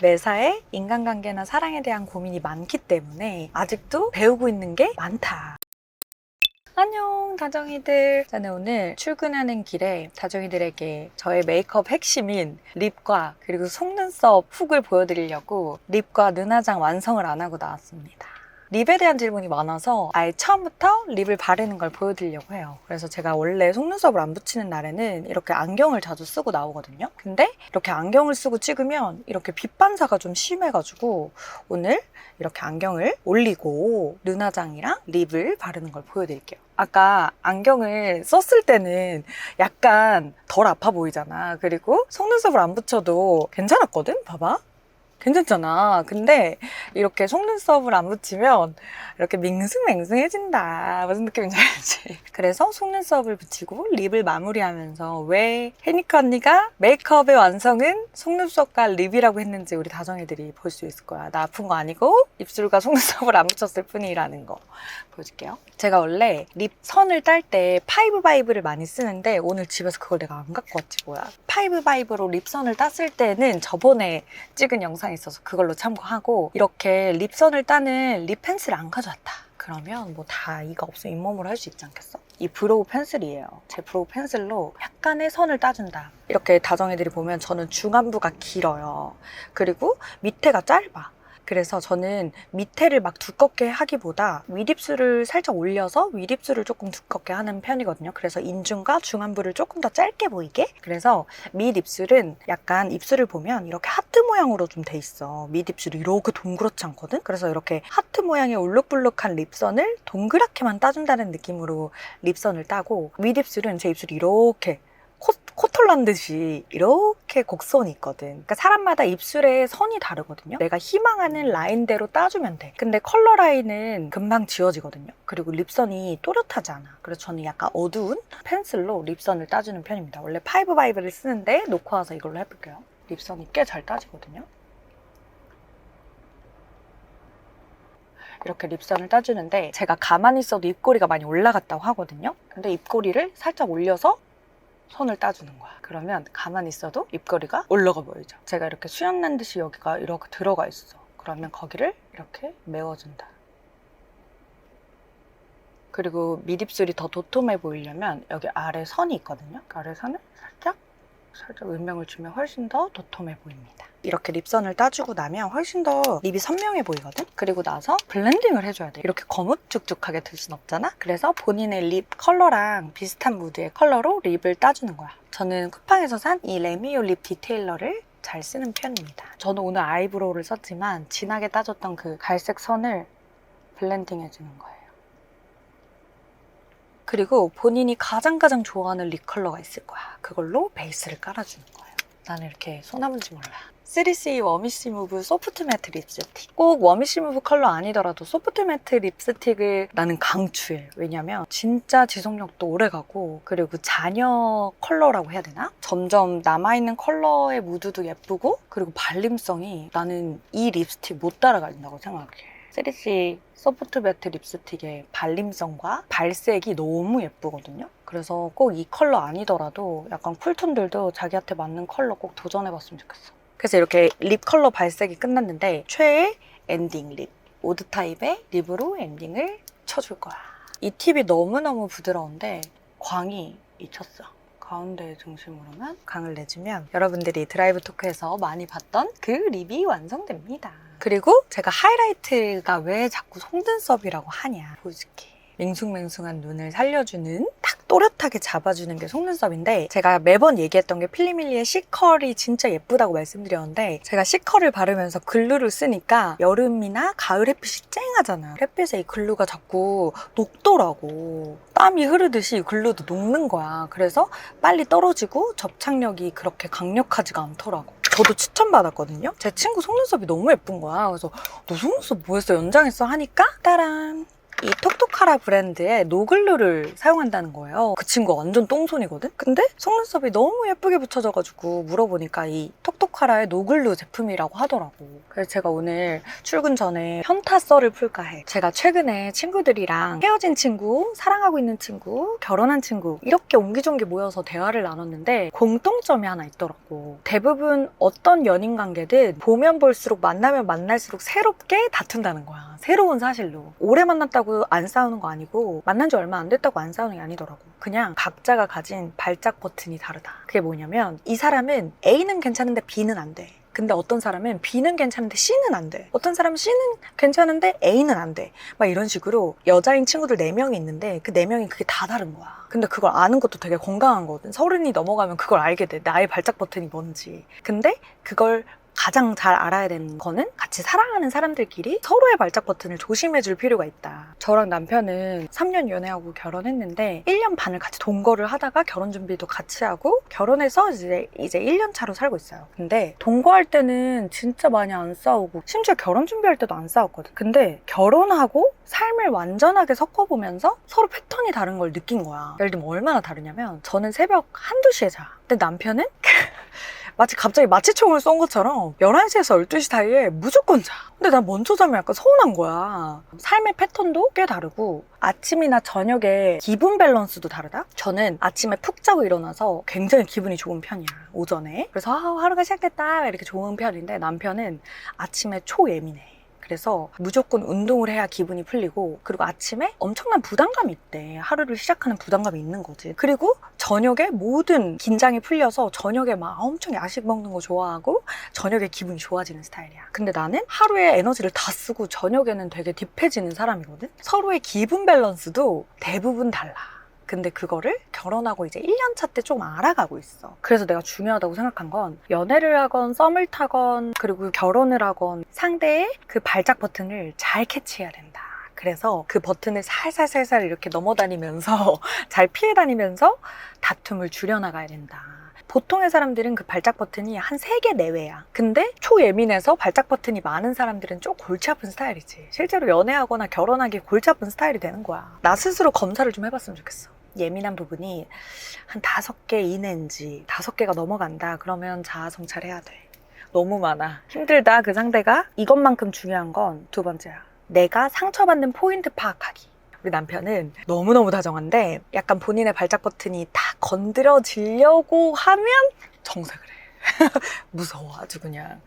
매사에 인간관계나 사랑에 대한 고민이 많기 때문에 아직도 배우고 있는 게 많다. 안녕 다정이들. 저는 오늘 출근하는 길에 다정이들에게 저의 메이크업 핵심인 립과 그리고 속눈썹 훅을 보여드리려고 립과 눈화장 완성을 안 하고 나왔습니다. 립에 대한 질문이 많아서 아예 처음부터 립을 바르는 걸 보여드리려고 해요. 그래서 제가 원래 속눈썹을 안 붙이는 날에는 이렇게 안경을 자주 쓰고 나오거든요. 근데 이렇게 안경을 쓰고 찍으면 이렇게 빛 반사가 좀 심해가지고 오늘 이렇게 안경을 올리고 눈화장이랑 립을 바르는 걸 보여드릴게요. 아까 안경을 썼을 때는 약간 덜 아파 보이잖아. 그리고 속눈썹을 안 붙여도 괜찮았거든? 봐봐. 괜찮잖아. 근데 이렇게 속눈썹을 안 붙이면 이렇게 밍숭맹숭해진다. 무슨 느낌인지 알지? 그래서 속눈썹을 붙이고 립을 마무리하면서 왜 혜니카 언니가 메이크업의 완성은 속눈썹과 립이라고 했는지 우리 다정이들이 볼 수 있을 거야. 나 아픈 거 아니고 입술과 속눈썹을 안 붙였을 뿐이라는 거 보여줄게요. 제가 원래 립 선을 딸 때 파이브바이브를 많이 쓰는데 오늘 집에서 그걸 내가 안 갖고 왔지 뭐야. 파이브바이브로 립선을 땄을 때는 저번에 찍은 영상이 있어서 그걸로 참고하고, 이렇게 립선을 따는 립 펜슬을 안 가져왔다. 그러면 뭐 다 이가 없으면 잇몸으로 할 수 있지 않겠어? 이 브로우 펜슬이에요. 제 브로우 펜슬로 약간의 선을 따준다. 이렇게 다정이들이 보면 저는 중안부가 길어요. 그리고 밑에가 짧아. 그래서 저는 밑에를 막 두껍게 하기보다 윗입술을 살짝 올려서 윗입술을 조금 두껍게 하는 편이거든요. 그래서 인중과 중안부를 조금 더 짧게 보이게. 그래서 밑입술은 약간 입술을 보면 이렇게 하트 모양으로 좀 돼 있어. 밑입술이 이렇게 동그랗지 않거든. 그래서 이렇게 하트 모양의 울룩불룩한 립선을 동그랗게만 따준다는 느낌으로 립선을 따고, 윗입술은 제 입술이 이렇게 코털난 듯이 이렇게 곡선이 있거든. 그러니까 사람마다 입술의 선이 다르거든요. 내가 희망하는 라인대로 따주면 돼. 근데 컬러 라인은 금방 지워지거든요. 그리고 립선이 또렷하지 않아. 그래서 저는 약간 어두운 펜슬로 립선을 따주는 편입니다. 원래 파이브바이브를 쓰는데 놓고 와서 이걸로 해볼게요. 립선이 꽤 잘 따지거든요. 이렇게 립선을 따주는데 제가 가만히 있어도 입꼬리가 많이 올라갔다고 하거든요. 근데 입꼬리를 살짝 올려서 손을 따주는 거야. 그러면 가만히 있어도 입꼬리가 올라가 보이죠. 제가 이렇게 수염난 듯이 여기가 이렇게 들어가 있어. 그러면 거기를 이렇게 메워준다. 그리고 밑입술이 더 도톰해 보이려면 여기 아래 선이 있거든요. 아래 선을 살짝 음영을 주면 훨씬 더 도톰해 보입니다. 이렇게 립선을 따주고 나면 훨씬 더 립이 선명해 보이거든? 그리고 나서 블렌딩을 해줘야 돼. 이렇게 거뭇죽죽하게 들 순 없잖아? 그래서 본인의 립 컬러랑 비슷한 무드의 컬러로 립을 따주는 거야. 저는 쿠팡에서 산 이 레미오 립 디테일러를 잘 쓰는 편입니다. 저는 오늘 아이브로우를 썼지만 진하게 따줬던 그 갈색 선을 블렌딩 해주는 거예요. 그리고 본인이 가장 좋아하는 립 컬러가 있을 거야. 그걸로 베이스를 깔아주는 거예요. 나는 이렇게 손 아픈지 몰라. 3CE 워미쉬 무브 소프트 매트 립스틱. 꼭 워미쉬 무브 컬러 아니더라도 소프트 매트 립스틱을 나는 강추해. 왜냐면 진짜 지속력도 오래가고, 그리고 잔여 컬러라고 해야 되나? 점점 남아있는 컬러의 무드도 예쁘고, 그리고 발림성이 나는 이 립스틱 못 따라간다고 생각해. 3CE 소프트 매트 립스틱의 발림성과 발색이 너무 예쁘거든요. 그래서 꼭 이 컬러 아니더라도 약간 쿨톤들도 자기한테 맞는 컬러 꼭 도전해봤으면 좋겠어. 그래서 이렇게 립 컬러 발색이 끝났는데 최애 엔딩 립, 오드 타입의 립으로 엔딩을 쳐줄 거야. 이 팁이 너무너무 부드러운데 광이 잊혔어. 가운데 중심으로만 강을 내주면 여러분들이 드라이브 토크에서 많이 봤던 그 립이 완성됩니다. 그리고 제가 하이라이트가 왜 자꾸 속눈썹이라고 하냐 보여줄게. 맹숭맹숭한 눈을 살려주는, 딱 또렷하게 잡아주는 게 속눈썹인데, 제가 매번 얘기했던 게 필리밀리의 C컬이 진짜 예쁘다고 말씀드렸는데, 제가 C컬을 바르면서 글루를 쓰니까 여름이나 가을 햇빛이 쨍하잖아. 햇빛에 이 글루가 자꾸 녹더라고. 땀이 흐르듯이 글루도 녹는 거야. 그래서 빨리 떨어지고 접착력이 그렇게 강력하지가 않더라고. 저도 추천받았거든요. 제 친구 속눈썹이 너무 예쁜 거야. 그래서 너 속눈썹 뭐 했어? 연장했어? 하니까 따란! 이 톡톡하라 브랜드의 노글루를 사용한다는 거예요. 그 친구 완전 똥손이거든? 근데 속눈썹이 너무 예쁘게 붙여져가지고 물어보니까 이 톡톡하라의 노글루 제품이라고 하더라고. 그래서 제가 오늘 출근 전에 현타 썰을 풀까 해. 제가 최근에 친구들이랑 헤어진 친구, 사랑하고 있는 친구, 결혼한 친구 이렇게 옹기종기 모여서 대화를 나눴는데 공통점이 하나 있더라고. 대부분 어떤 연인 관계든 보면 볼수록 만나면 만날수록 새롭게 다툰다는 거야. 새로운 사실로. 오래 만났다고 안 싸우는 거 아니고 만난 지 얼마 안 됐다고 안 싸우는 게 아니더라고. 그냥 각자가 가진 발작 버튼이 다르다. 그게 뭐냐면 이 사람은 A는 괜찮은데 B는 안 돼. 근데 어떤 사람은 B는 괜찮은데 C는 안 돼. 어떤 사람은 C는 괜찮은데 A는 안 돼. 막 이런 식으로 여자인 친구들 4명이 있는데 그 4명이 그게 다 다른 거야. 근데 그걸 아는 것도 되게 건강한 거거든. 30이 넘어가면 그걸 알게 돼. 나의 발작 버튼이 뭔지. 근데 그걸 가장 잘 알아야 되는 거는 같이 사랑하는 사람들끼리 서로의 발작 버튼을 조심해줄 필요가 있다. 저랑 남편은 3년 연애하고 결혼했는데 1년 반을 같이 동거를 하다가 결혼 준비도 같이 하고 결혼해서 이제 1년 차로 살고 있어요. 근데 동거할 때는 진짜 많이 안 싸우고 심지어 결혼 준비할 때도 안 싸웠거든. 근데 결혼하고 삶을 완전하게 섞어보면서 서로 패턴이 다른 걸 느낀 거야. 예를 들면 얼마나 다르냐면 저는 새벽 1~2시에 자. 근데 남편은 마치 갑자기 마취총을 쏜 것처럼 11시에서 12시 사이에 무조건 자. 근데 난 먼저 자면 약간 서운한 거야. 삶의 패턴도 꽤 다르고 아침이나 저녁에 기분 밸런스도 다르다? 저는 아침에 푹 자고 일어나서 굉장히 기분이 좋은 편이야. 오전에. 그래서 하루가 시작됐다 이렇게 좋은 편인데 남편은 아침에 초예민해. 그래서 무조건 운동을 해야 기분이 풀리고 그리고 아침에 엄청난 부담감이 있대. 하루를 시작하는 부담감이 있는 거지. 그리고 저녁에 모든 긴장이 풀려서 저녁에 막 엄청 야식 먹는 거 좋아하고 저녁에 기분이 좋아지는 스타일이야. 근데 나는 하루에 에너지를 다 쓰고 저녁에는 되게 딥해지는 사람이거든. 서로의 기분 밸런스도 대부분 달라. 근데 그거를 결혼하고 이제 1년차 때 조금 알아가고 있어. 그래서 내가 중요하다고 생각한 건 연애를 하건 썸을 타건 그리고 결혼을 하건 상대의 그 발작 버튼을 잘 캐치해야 된다. 그래서 그 버튼을 살살살살 이렇게 넘어다니면서 잘 피해 다니면서 다툼을 줄여나가야 된다. 보통의 사람들은 그 발작 버튼이 한 3개 내외야. 근데 초예민해서 발작 버튼이 많은 사람들은 좀 골치 아픈 스타일이지. 실제로 연애하거나 결혼하기 골치 아픈 스타일이 되는 거야. 나 스스로 검사를 좀 해봤으면 좋겠어. 예민한 부분이 한 5개 이내인지 5개가 넘어간다. 그러면 자아 성찰해야 돼. 너무 많아. 힘들다 그 상대가. 이것만큼 중요한 건 2번째야. 내가 상처받는 포인트 파악하기. 우리 남편은 너무너무 다정한데 약간 본인의 발작 버튼이 다 건드려지려고 하면 정색을 해. 무서워 아주 그냥.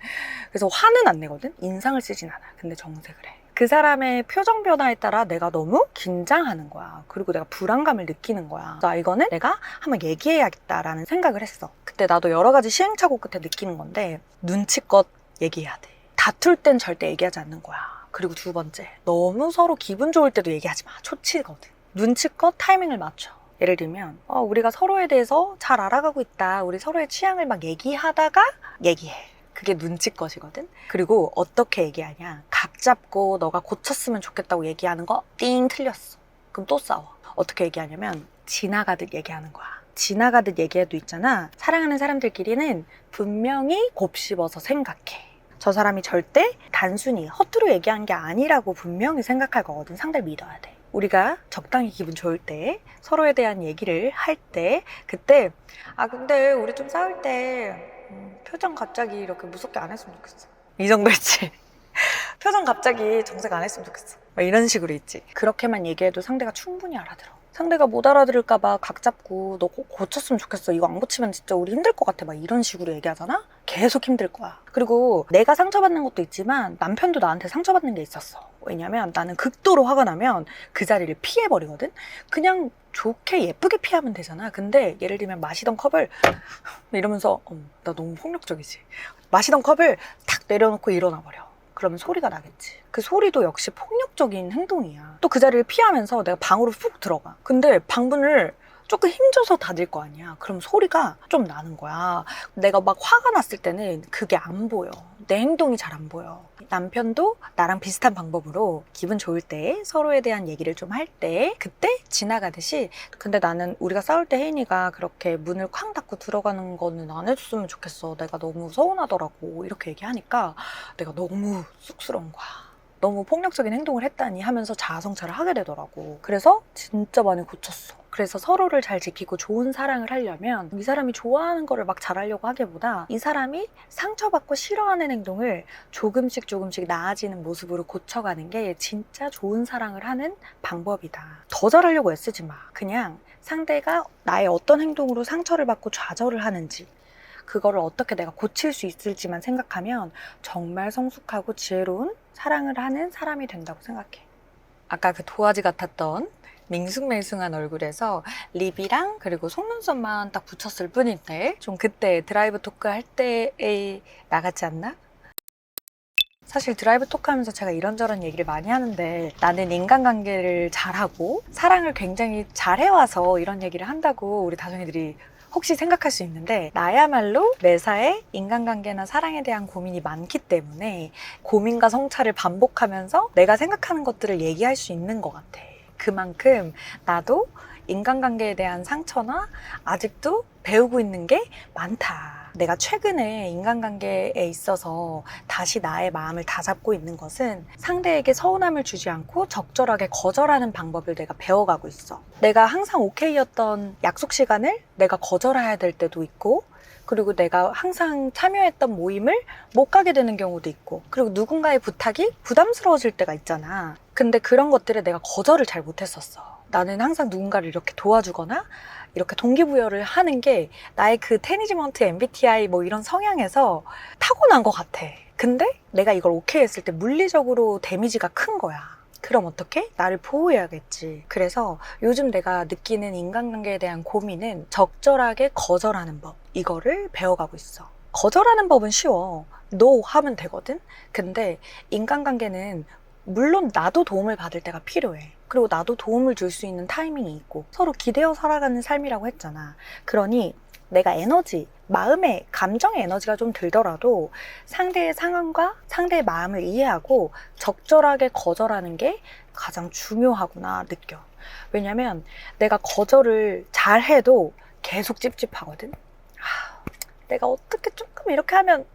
그래서 화는 안 내거든? 인상을 쓰진 않아. 근데 정색을 해. 그 사람의 표정 변화에 따라 내가 너무 긴장하는 거야. 그리고 내가 불안감을 느끼는 거야. 자, 이거는 내가 한번 얘기해야겠다라는 생각을 했어. 그때 나도 여러 가지 시행착오 끝에 느끼는 건데 눈치껏 얘기해야 돼. 다툴 땐 절대 얘기하지 않는 거야. 그리고 2번째, 너무 서로 기분 좋을 때도 얘기하지 마. 초치거든. 눈치껏 타이밍을 맞춰. 예를 들면 우리가 서로에 대해서 잘 알아가고 있다. 우리 서로의 취향을 막 얘기하다가 얘기해. 그게 눈치껏이거든. 그리고 어떻게 얘기하냐. 각 잡고 너가 고쳤으면 좋겠다고 얘기하는 거 띵 틀렸어. 그럼 또 싸워. 어떻게 얘기하냐면 지나가듯 얘기하는 거야. 지나가듯 얘기해도 있잖아. 사랑하는 사람들끼리는 분명히 곱씹어서 생각해. 저 사람이 절대 단순히 허투루 얘기한 게 아니라고 분명히 생각할 거거든. 상대를 믿어야 돼. 우리가 적당히 기분 좋을 때 서로에 대한 얘기를 할 때 그때 근데 우리 좀 싸울 때 표정 갑자기 이렇게 무섭게 안 했으면 좋겠어. 이 정도 있지. 표정 갑자기 정색 안 했으면 좋겠어. 막 이런 식으로 있지. 그렇게만 얘기해도 상대가 충분히 알아들어. 상대가 못 알아들을까봐 각 잡고 너 꼭 고쳤으면 좋겠어. 이거 안 고치면 진짜 우리 힘들 것 같아. 막 이런 식으로 얘기하잖아? 계속 힘들 거야. 그리고 내가 상처받는 것도 있지만 남편도 나한테 상처받는 게 있었어. 왜냐면 나는 극도로 화가 나면 그 자리를 피해버리거든? 그냥 좋게 예쁘게 피하면 되잖아. 근데 예를 들면 마시던 컵을 이러면서 나 너무 폭력적이지. 마시던 컵을 탁 내려놓고 일어나버려. 그러면 소리가 나겠지. 그 소리도 역시 폭력적인 행동이야. 또 그 자리를 피하면서 내가 방으로 훅 들어가. 근데 방문을 조금 힘줘서 닫을 거 아니야. 그럼 소리가 좀 나는 거야. 내가 막 화가 났을 때는 그게 안 보여. 내 행동이 잘 안 보여. 남편도 나랑 비슷한 방법으로 기분 좋을 때 서로에 대한 얘기를 좀 할 때 그때 지나가듯이 근데 나는 우리가 싸울 때 혜인이가 그렇게 문을 쾅 닫고 들어가는 거는 안 해줬으면 좋겠어. 내가 너무 서운하더라고. 이렇게 얘기하니까 내가 너무 쑥스러운 거야. 너무 폭력적인 행동을 했다니 하면서 자아성찰을 하게 되더라고. 그래서 진짜 많이 고쳤어. 그래서 서로를 잘 지키고 좋은 사랑을 하려면 이 사람이 좋아하는 거를 막 잘하려고 하기보다 이 사람이 상처받고 싫어하는 행동을 조금씩 나아지는 모습으로 고쳐가는 게 진짜 좋은 사랑을 하는 방법이다. 더 잘하려고 애쓰지 마. 그냥 상대가 나의 어떤 행동으로 상처를 받고 좌절을 하는지, 그거를 어떻게 내가 고칠 수 있을지만 생각하면 정말 성숙하고 지혜로운 사랑을 하는 사람이 된다고 생각해. 아까 그 도화지 같았던 밍숭맹숭한 얼굴에서 립이랑 그리고 속눈썹만 딱 붙였을 뿐인데 좀 그때 드라이브 토크 할 때에 나갔지 않나? 사실 드라이브 토크하면서 제가 이런저런 얘기를 많이 하는데 나는 인간관계를 잘하고 사랑을 굉장히 잘해와서 이런 얘기를 한다고 우리 다정이들이 혹시 생각할 수 있는데, 나야말로 매사에 인간관계나 사랑에 대한 고민이 많기 때문에 고민과 성찰을 반복하면서 내가 생각하는 것들을 얘기할 수 있는 것 같아. 그만큼 나도 인간관계에 대한 상처나 아직도 배우고 있는 게 많다. 내가 최근에 인간관계에 있어서 다시 나의 마음을 다잡고 있는 것은 상대에게 서운함을 주지 않고 적절하게 거절하는 방법을 내가 배워가고 있어. 내가 항상 오케이였던 약속 시간을 내가 거절해야 될 때도 있고, 그리고 내가 항상 참여했던 모임을 못 가게 되는 경우도 있고, 그리고 누군가의 부탁이 부담스러워질 때가 있잖아. 근데 그런 것들에 내가 거절을 잘 못했었어. 나는 항상 누군가를 이렇게 도와주거나 이렇게 동기부여를 하는 게 나의 그 테니지먼트 MBTI 뭐 이런 성향에서 타고난 것 같아. 근데 내가 이걸 오케이 했을 때 물리적으로 데미지가 큰 거야. 그럼 어떡해? 나를 보호해야겠지. 그래서 요즘 내가 느끼는 인간관계에 대한 고민은 적절하게 거절하는 법, 이거를 배워가고 있어. 거절하는 법은 쉬워. No 하면 되거든? 근데 인간관계는 물론 나도 도움을 받을 때가 필요해. 그리고 나도 도움을 줄 수 있는 타이밍이 있고, 서로 기대어 살아가는 삶이라고 했잖아. 그러니 내가 에너지, 마음의, 감정의 에너지가 좀 들더라도 상대의 상황과 상대의 마음을 이해하고 적절하게 거절하는 게 가장 중요하구나 느껴. 왜냐면 내가 거절을 잘 해도 계속 찝찝하거든. 내가 어떻게 조금 이렇게 하면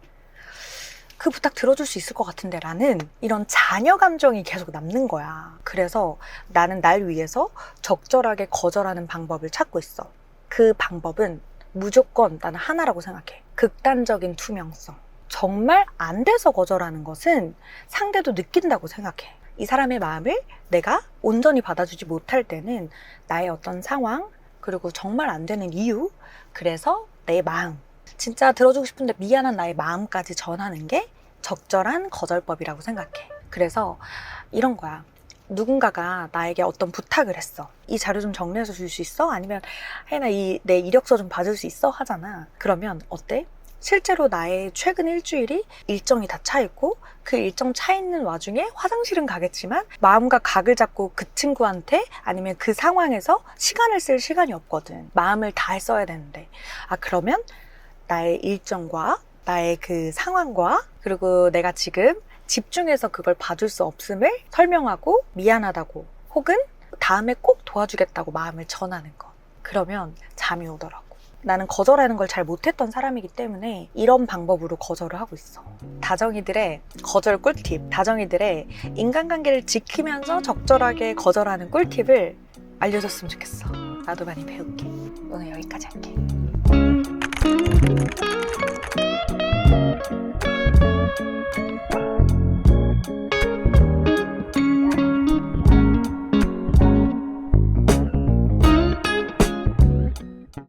그 부탁 들어줄 수 있을 것 같은데 라는 이런 자녀 감정이 계속 남는 거야. 그래서 나는 날 위해서 적절하게 거절하는 방법을 찾고 있어. 그 방법은 무조건 나는 하나라고 생각해. 극단적인 투명성. 정말 안 돼서 거절하는 것은 상대도 느낀다고 생각해. 이 사람의 마음을 내가 온전히 받아주지 못할 때는 나의 어떤 상황, 그리고 정말 안 되는 이유, 그래서 내 마음, 진짜 들어주고 싶은데 미안한 나의 마음까지 전하는 게 적절한 거절법이라고 생각해. 그래서 이런 거야. 누군가가 나에게 어떤 부탁을 했어. 이 자료 좀 정리해서 줄 수 있어? 아니면 혜나 내 이력서 좀 봐줄 수 있어? 하잖아. 그러면 어때? 실제로 나의 최근 일주일이 일정이 다 차 있고 그 일정 차 있는 와중에 화장실은 가겠지만 마음과 각을 잡고 그 친구한테 아니면 그 상황에서 시간을 쓸 시간이 없거든. 마음을 다 써야 되는데. 그러면 나의 일정과 나의 그 상황과 그리고 내가 지금 집중해서 그걸 봐줄 수 없음을 설명하고 미안하다고 혹은 다음에 꼭 도와주겠다고 마음을 전하는 거. 그러면 잠이 오더라고. 나는 거절하는 걸 잘 못했던 사람이기 때문에 이런 방법으로 거절을 하고 있어. 다정이들의 거절 꿀팁, 다정이들의 인간관계를 지키면서 적절하게 거절하는 꿀팁을 알려줬으면 좋겠어. 나도 많이 배울게. 오늘 여기까지 할게.